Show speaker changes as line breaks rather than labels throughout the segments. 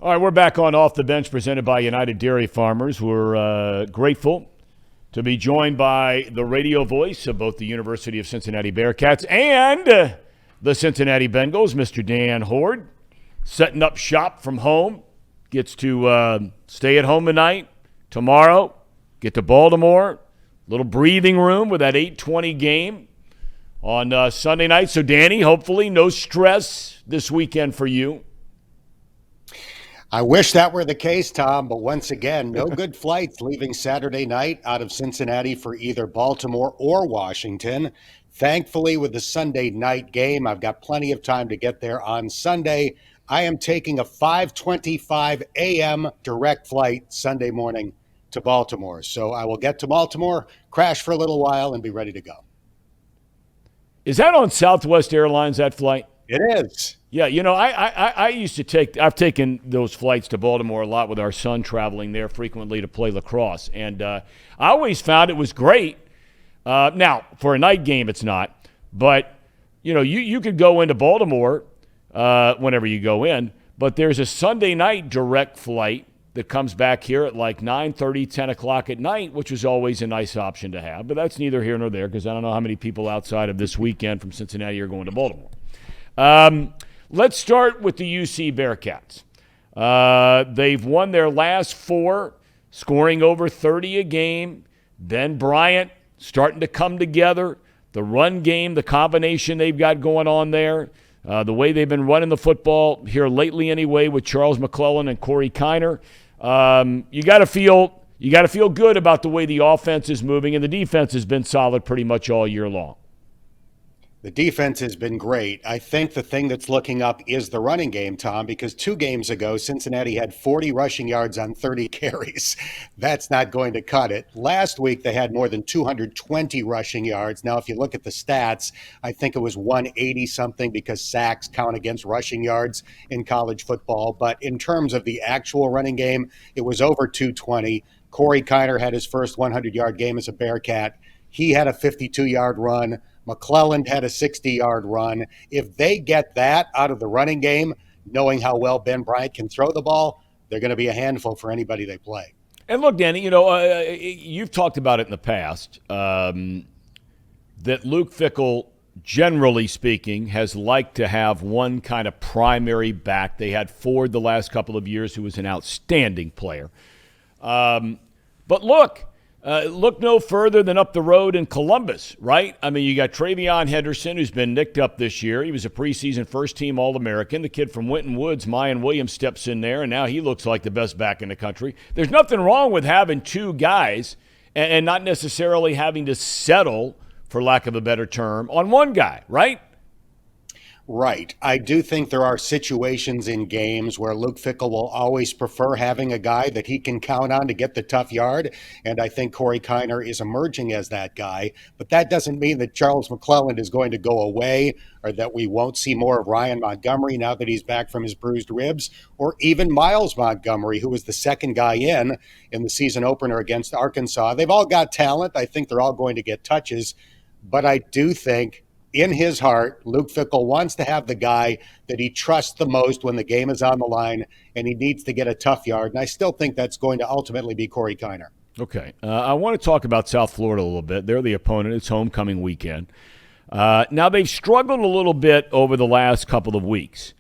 All right, we're back on Off the Bench presented by United Dairy Farmers. We're grateful to be joined by the radio voice of both the University of Cincinnati Bearcats and the Cincinnati Bengals, Mr. Dan Hoard, setting up shop from home. Gets to stay at home tonight, tomorrow, get to Baltimore, little breathing room with that 8:20 game on Sunday night. So, Danny, hopefully no stress this weekend for you.
I wish that were the case, Tom, but once again, no good flights leaving Saturday night out of Cincinnati for either Baltimore or Washington. Thankfully, with the Sunday night game, I've got plenty of time to get there on Sunday. I am taking a 5:25 a.m. direct flight Sunday morning to Baltimore. So I will get to Baltimore, crash for a little while, and be ready to go.
Is that on Southwest Airlines, that flight?
It is.
Yeah, I used to I've taken those flights to Baltimore a lot with our son traveling there frequently to play lacrosse. And I always found it was great. Now, for a night game, it's not. But, you could go into Baltimore whenever you go in. But there's a Sunday night direct flight that comes back here at like 9:30, 10 o'clock at night, which is always a nice option to have. But that's neither here nor there because I don't know how many people outside of this weekend from Cincinnati are going to Baltimore. Let's start with the UC Bearcats. They've won their last 4, scoring over 30 a game. Ben Bryant starting to come together. The run game, the combination they've got going on there, the way they've been running the football here lately anyway with Charles McClellan and Corey Kiner. You got to feel good about the way the offense is moving, and the defense has been solid pretty much all year long.
The defense has been great. I think the thing that's looking up is the running game, Tom, because 2 games ago, Cincinnati had 40 rushing yards on 30 carries. That's not going to cut it. Last week, they had more than 220 rushing yards. Now, if you look at the stats, I think it was 180-something because sacks count against rushing yards in college football. But in terms of the actual running game, it was over 220. Corey Kiner had his first 100-yard game as a Bearcat. He had a 52-yard run. McClellan had a 60-yard run. If they get that out of the running game, knowing how well Ben Bryant can throw the ball, they're going to be a handful for anybody they play.
And look, Danny, you've talked about it in the past, that Luke Fickell, generally speaking, has liked to have one kind of primary back. They had Ford the last couple of years, who was an outstanding player. But look no further than up the road in Columbus, right? I mean, you got Travion Henderson, who's been nicked up this year. He was a preseason first-team All-American. The kid from Winton Woods, Mayan Williams, steps in there, and now he looks like the best back in the country. There's nothing wrong with having 2 guys and not necessarily having to settle, for lack of a better term, on one guy, right?
Right. I do think there are situations in games where Luke Fickell will always prefer having a guy that he can count on to get the tough yard, and I think Corey Kiner is emerging as that guy. But that doesn't mean that Charles McClellan is going to go away or that we won't see more of Ryan Montgomery now that he's back from his bruised ribs, or even Miles Montgomery, who was the second guy in the season opener against Arkansas. They've all got talent. I think they're all going to get touches, but I do think in his heart, Luke Fickell wants to have the guy that he trusts the most when the game is on the line, and he needs to get a tough yard. And I still think that's going to ultimately be Corey Kiner.
Okay. I want to talk about South Florida a little bit. They're the opponent. It's homecoming weekend. Now, they've struggled a little bit over the last couple of weeks.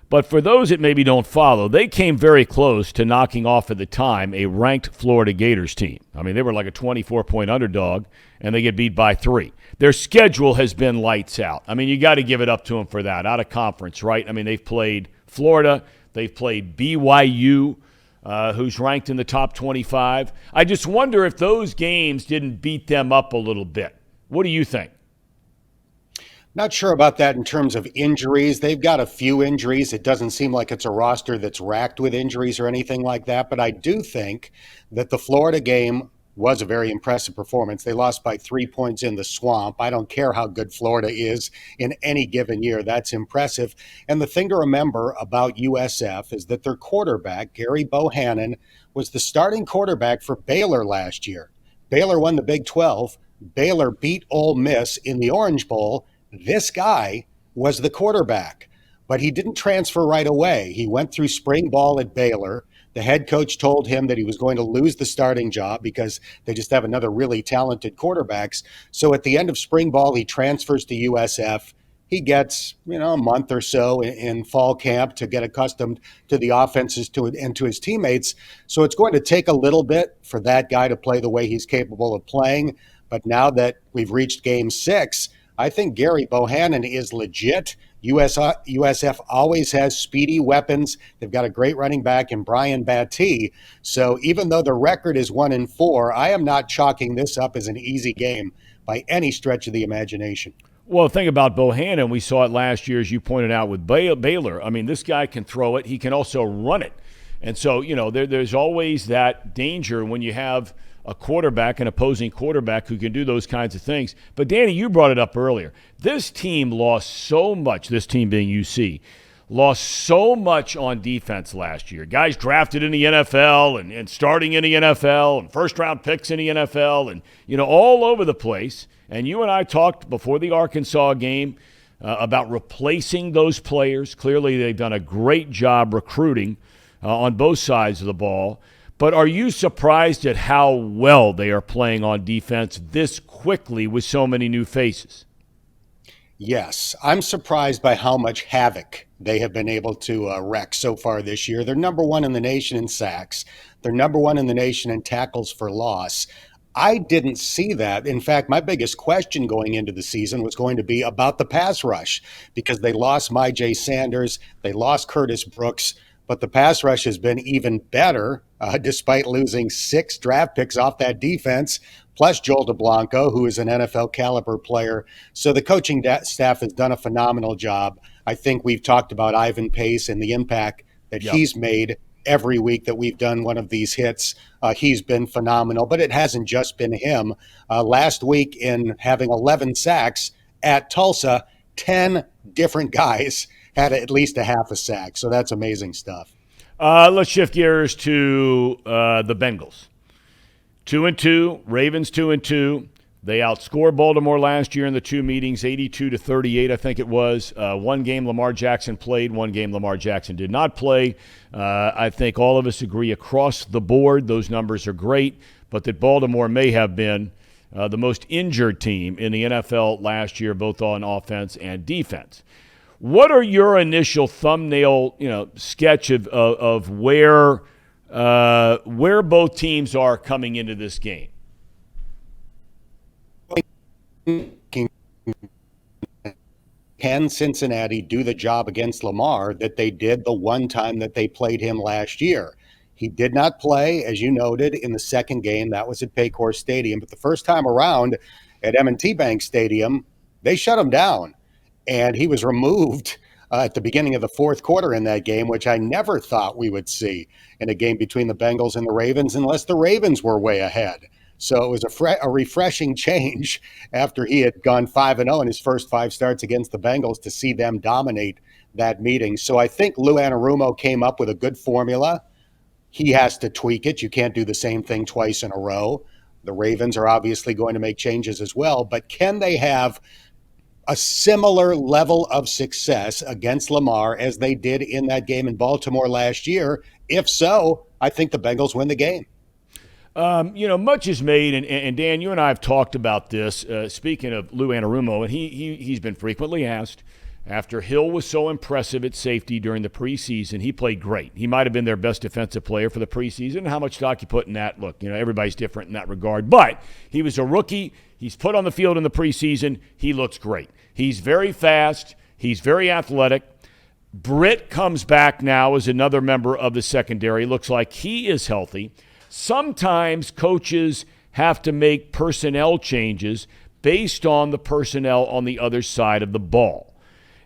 But for those that maybe don't follow, they came very close to knocking off at the time a ranked Florida Gators team. I mean, they were like a 24-point underdog, and they get beat by 3. Their schedule has been lights out. I mean, you got to give it up to them for that. Out of conference, right? I mean, they've played Florida. They've played BYU, who's ranked in the top 25. I just wonder if those games didn't beat them up a little bit. What do you think?
Not sure about that in terms of injuries. They've got a few injuries. It doesn't seem like it's a roster that's racked with injuries or anything like that. But I do think that the Florida game was a very impressive performance. They lost by 3 points in the Swamp. I don't care how good Florida is in any given year. That's impressive. And the thing to remember about USF is that their quarterback, Gary Bohannon, was the starting quarterback for Baylor last year. Baylor won the Big 12. Baylor beat Ole Miss in the Orange Bowl. This guy was the quarterback. but he didn't transfer right away. He went through spring ball at Baylor. The head coach told him that he was going to lose the starting job because they just have another really talented quarterbacks. So at the end of spring ball, he transfers to USF. He gets, a month or so in fall camp to get accustomed to the offenses and to his teammates. So it's going to take a little bit for that guy to play the way he's capable of playing. But now that we've reached game 6, I think Gary Bohannon is legit. USF always has speedy weapons. They've got a great running back in Brian Battie. So even though the record is 1-4, I am not chalking this up as an easy game by any stretch of the imagination.
Well, the thing about Bohannon, we saw it last year, as you pointed out, with Baylor. I mean, this guy can throw it. He can also run it. And so, there's always that danger when you have a quarterback, an opposing quarterback who can do those kinds of things. But, Danny, you brought it up earlier. This team lost so much, this team being UC, lost so much on defense last year. Guys drafted in the NFL and starting in the NFL and first-round picks in the NFL and, all over the place. And you and I talked before the Arkansas game about replacing those players. Clearly, they've done a great job recruiting on both sides of the ball. But are you surprised at how well they are playing on defense this quickly with so many new faces?
Yes, I'm surprised by how much havoc they have been able to wreak so far this year. They're number 1 in the nation in sacks. They're number 1 in the nation in tackles for loss. I didn't see that. In fact, my biggest question going into the season was going to be about the pass rush because they lost Myjai Sanders, they lost Curtis Brooks, but the pass rush has been even better despite losing 6 draft picks off that defense, plus Joel DeBlanco, who is an NFL caliber player. So the coaching staff has done a phenomenal job. I think we've talked about Ivan Pace and the impact that he's made every week that we've done one of these hits. He's been phenomenal, but it hasn't just been him. Last week, in having 11 sacks at Tulsa, 10 different guys had at least a half a sack. So that's amazing stuff.
Let's shift gears to the Bengals. 2-2, Ravens 2-2. They outscored Baltimore last year in the 2 meetings, 82-38, I think it was. One game Lamar Jackson played, one game Lamar Jackson did not play. I think all of us agree across the board those numbers are great, but that Baltimore may have been the most injured team in the NFL last year, both on offense and defense. What are your initial thumbnail, sketch of where both teams are coming into this game?
Can Cincinnati do the job against Lamar that they did the one time that they played him last year? He did not play, as you noted, in the second game. That was at Paycor Stadium. But the first time around at M&T Bank Stadium, they shut him down. And he was removed at the beginning of the fourth quarter in that game, which I never thought we would see in a game between the Bengals and the Ravens unless the Ravens were way ahead. So it was a refreshing change after he had gone 5-0 in his first 5 starts against the Bengals to see them dominate that meeting. So I think Lou Anarumo came up with a good formula. He has to tweak it. You can't do the same thing twice in a row. The Ravens are obviously going to make changes as well. But can they have a similar level of success against Lamar as they did in that game in Baltimore last year? If so, I think the Bengals win the game.
Much is made, and Dan, you and I have talked about this, speaking of Lou Anarumo, and he's been frequently asked, after Hill was so impressive at safety during the preseason, he played great. He might have been their best defensive player for the preseason. How much stock you put in that? Look, everybody's different in that regard, but he was a rookie. He's put on the field in the preseason. He looks great. He's very fast. He's very athletic. Britt comes back now as another member of the secondary. Looks like he is healthy. Sometimes coaches have to make personnel changes based on the personnel on the other side of the ball.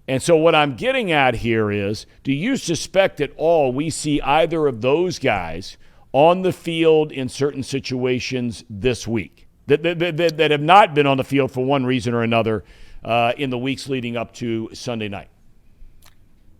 And so what I'm getting at here is, do you suspect at all we see either of those guys on the field in certain situations this week that have not been on the field for one reason or another in the weeks leading up to Sunday night?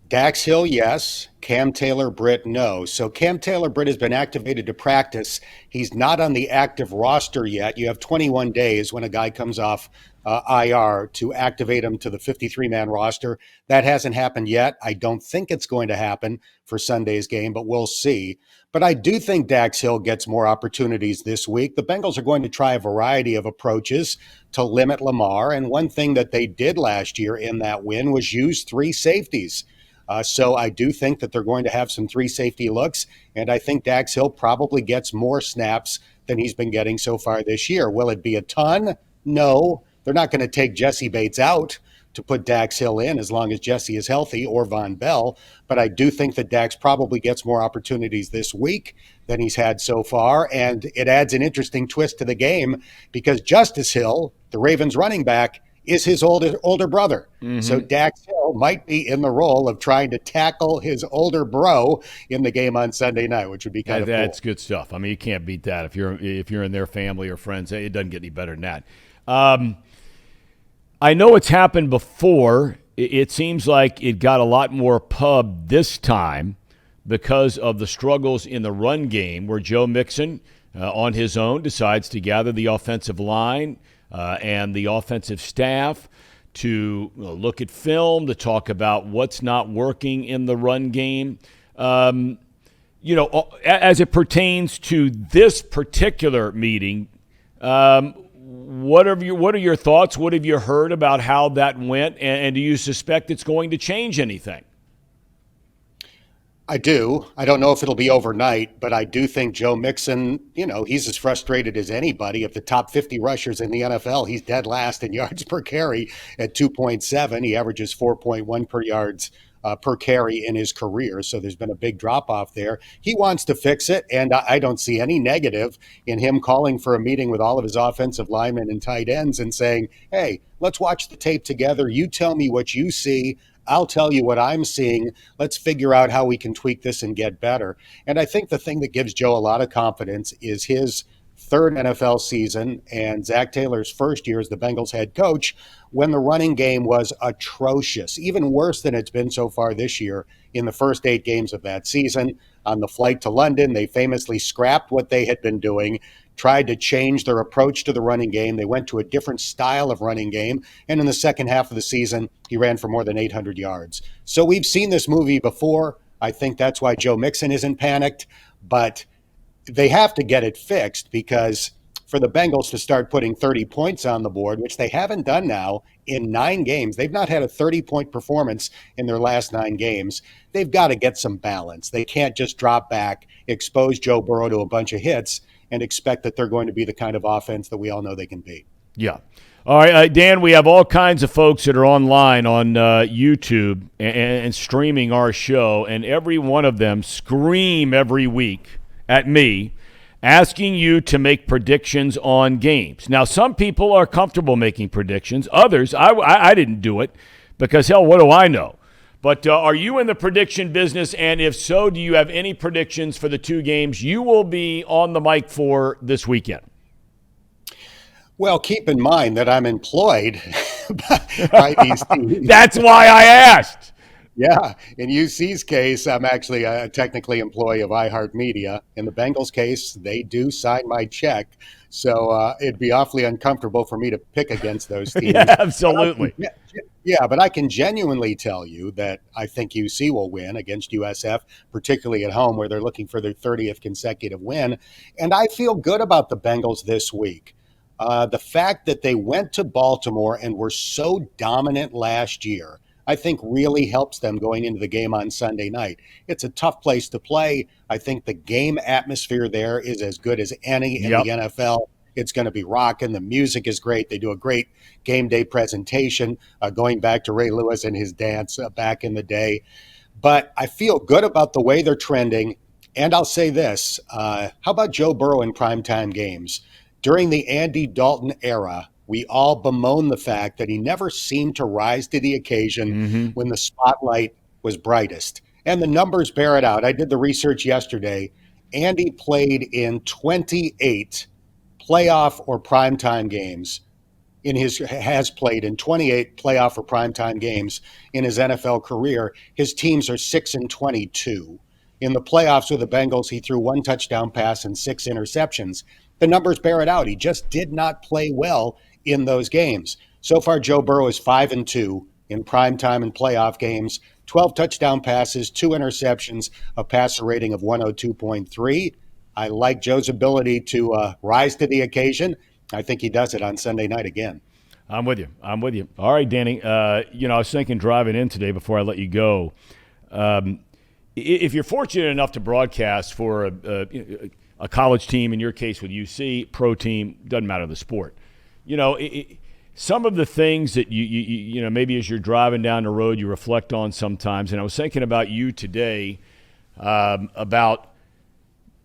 Dax Hill, yes. Cam Taylor Britt, no. So Cam Taylor Britt has been activated to practice. He's not on the active roster yet. You have 21 days when a guy comes off IR to activate him to the 53-man roster. That hasn't happened yet. I don't think it's going to happen for Sunday's game, but we'll see. But I do think Dax Hill gets more opportunities this week. The Bengals are going to try a variety of approaches to limit Lamar. And one thing that they did last year in that win was use three safeties. So I do think that they're going to have some three safety looks, and I think Dax Hill probably gets more snaps than he's been getting so far this year. Will it be a ton? No. They're not going to take Jesse Bates out to put Dax Hill in as long as Jesse is healthy, or Von Bell. But I do think that Dax probably gets more opportunities this week than he's had so far, and it adds an interesting twist to the game because Justice Hill, the Ravens running back, is his older brother. Mm-hmm. So Dax Hill might be in the role of trying to tackle his older bro in the game on Sunday night, which would be kind of cool.
That's good stuff. I mean, you can't beat that if you're in their family or friends. It doesn't get any better than that. I know it's happened before. It seems like it got a lot more pub this time because of the struggles in the run game, where Joe Mixon on his own decides to gather the offensive line and the offensive staff to look at film, to talk about what's not working in the run game. As it pertains to this particular meeting, what are your thoughts? What have you heard about how that went? And do you suspect it's going to change anything?
I do. I don't know if it'll be overnight, but I do think Joe Mixon, he's as frustrated as anybody. Of the top 50 rushers in the NFL, he's dead last in yards per carry at 2.7. He averages 4.1 per carry in his career. So there's been a big drop off there. He wants to fix it, and I don't see any negative in him calling for a meeting with all of his offensive linemen and tight ends and saying, hey, let's watch the tape together. You tell me what you see. I'll tell you what I'm seeing. Let's figure out how we can tweak this and get better. And I think the thing that gives Joe a lot of confidence is his third NFL season and Zach Taylor's first year as the Bengals head coach, when the running game was atrocious, even worse than it's been so far this year in the first 8 games of that season. On the flight to London, they famously scrapped what they had been doing, tried to change their approach to the running game. They went to a different style of running game. And in the second half of the season, he ran for more than 800 yards. So we've seen this movie before. I think that's why Joe Mixon isn't panicked. But they have to get it fixed, because for the Bengals to start putting 30 points on the board, which they haven't done now in 9 games, they've not had a 30-point performance in their last 9 games. They've got to get some balance. They can't just drop back, expose Joe Burrow to a bunch of hits, and expect that they're going to be the kind of offense that we all know they can be.
Yeah. All right, Dan, we have all kinds of folks that are online on YouTube and streaming our show, and every one of them scream every week at me asking you to make predictions on games. Now, some people are comfortable making predictions. Others, I didn't do it because, hell, what do I know? But are you in the prediction business? And if so, do you have any predictions for the 2 games you will be on the mic for this weekend?
Well, keep in mind that I'm employed by these teams.
That's why I asked.
Yeah. In UC's case, I'm actually a technically employee of iHeartMedia. In the Bengals case, they do sign my check. So it'd be awfully uncomfortable for me to pick against those teams.
Yeah, absolutely.
But I can genuinely tell you that I think UC will win against USF, particularly at home where they're looking for their 30th consecutive win. And I feel good about the Bengals this week. The fact that they went to Baltimore and were so dominant last year, I think really helps them going into the game on Sunday night. It's a tough place to play. I think the game atmosphere there is as good as any in the NFL. It's going to be rocking. The music is great. They do a great game day presentation, going back to Ray Lewis and his dance back in the day. But I feel good about the way they're trending. And I'll say this, how about Joe Burrow in primetime games? During the Andy Dalton era, we all bemoan the fact that he never seemed to rise to the occasion when the spotlight was brightest. And the numbers bear it out. I did the research yesterday. Andy played in 28 playoff or primetime games has played in 28 playoff or primetime games in his NFL career. His teams are 6-22. In the playoffs with the Bengals, he threw 1 touchdown pass and 6 interceptions. The numbers bear it out. He just did not play well in those games. So far, Joe Burrow is 5-2 in primetime and playoff games, 12 touchdown passes, 2 interceptions, a passer rating of 102.3. I like Joe's ability to rise to the occasion. I think he does it on Sunday night again.
I'm with you. All right, Danny. I was thinking driving in today before I let you go. If you're fortunate enough to broadcast for a college team, in your case with UC, pro team, doesn't matter the sport, some of the things that you maybe as you're driving down the road you reflect on sometimes. And I was thinking about you today about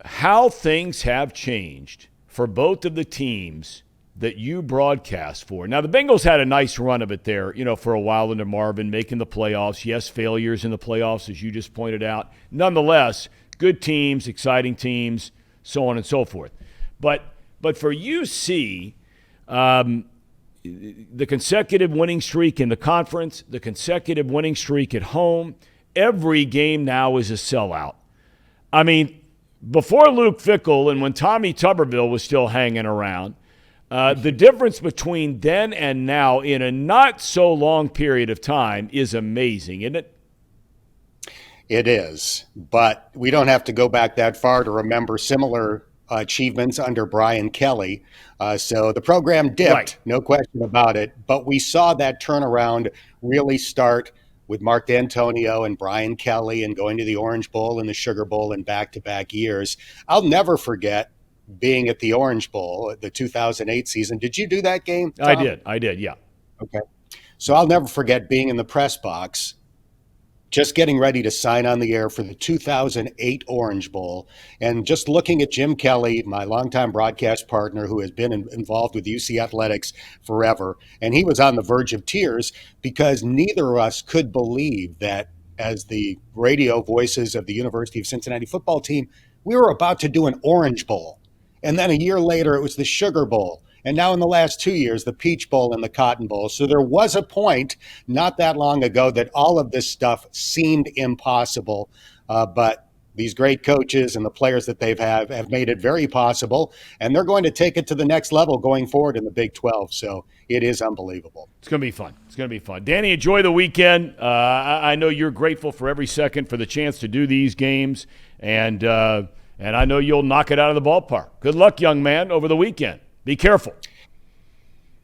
how things have changed for both of the teams that you broadcast for. Now, the Bengals had a nice run of it there, for a while under Marvin, making the playoffs. Yes, failures in the playoffs, as you just pointed out. Nonetheless, good teams, exciting teams, so on and so forth. But for UC, the consecutive winning streak in the conference, the consecutive winning streak at home, every game now is a sellout. I mean, before Luke Fickell and when Tommy Tuberville was still hanging around, the difference between then and now in a not so long period of time is amazing, isn't it?
It is, but we don't have to go back that far to remember similar achievements under Brian Kelly. So the program dipped, right. No question about it, but we saw that turnaround really start with Mark D'Antonio and Brian Kelly and going to the Orange Bowl and the Sugar Bowl in back-to-back years. I'll never forget being at the Orange Bowl, the 2008 season. Did you do that game, Tom?
I did, yeah.
Okay. So I'll never forget being in the press box, just getting ready to sign on the air for the 2008 Orange Bowl, and just looking at Jim Kelly, my longtime broadcast partner who has been involved with UC Athletics forever, and he was on the verge of tears because neither of us could believe that as the radio voices of the University of Cincinnati football team, we were about to do an Orange Bowl. And then a year later, it was the Sugar Bowl. And now in the last 2 years, the Peach Bowl and the Cotton Bowl. So there was a point not that long ago that all of this stuff seemed impossible. But these great coaches and the players that they've have made it very possible. And they're going to take it to the next level going forward in the Big 12. So it is unbelievable.
It's going to be fun. Danny, enjoy the weekend. I know you're grateful for every second for the chance to do these games. And I know you'll knock it out of the ballpark. Good luck, young man, over the weekend. Be careful.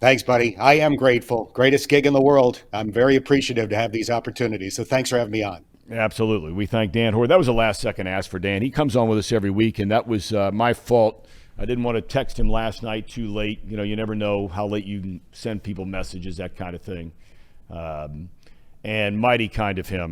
Thanks, buddy. I am grateful. Greatest gig in the world. I'm very appreciative to have these opportunities. So thanks for having me on.
Absolutely. We thank Dan Hoard. That was a last-second ask for Dan. He comes on with us every week, and that was my fault. I didn't want to text him last night too late. You never know how late you can send people messages, that kind of thing. And mighty kind of him.